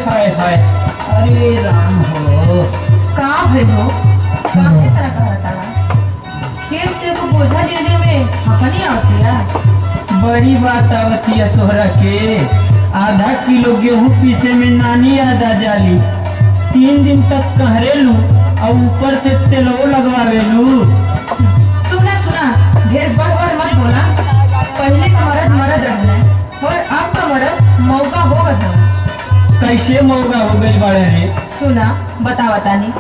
हाय हाय। अरे राम हो का भइल हो? काहे तरह कहता? खेत से को बोझा लेने में हकनी आती है। बड़ी बात आवती है तोहरा के। आधा किलो गेहूं पीसे में नानी आधा जाली। 3 दिन तक कहरेलू और ऊपर से तेलो लगवावेलू। सुना सुना, ढेर बड़ मत बोला। पहले का मर्द मर्द रहना और अब का मर्द मौका होगा। कैसे मौका हो गई बड़े रे? सुना बतावता नहीं।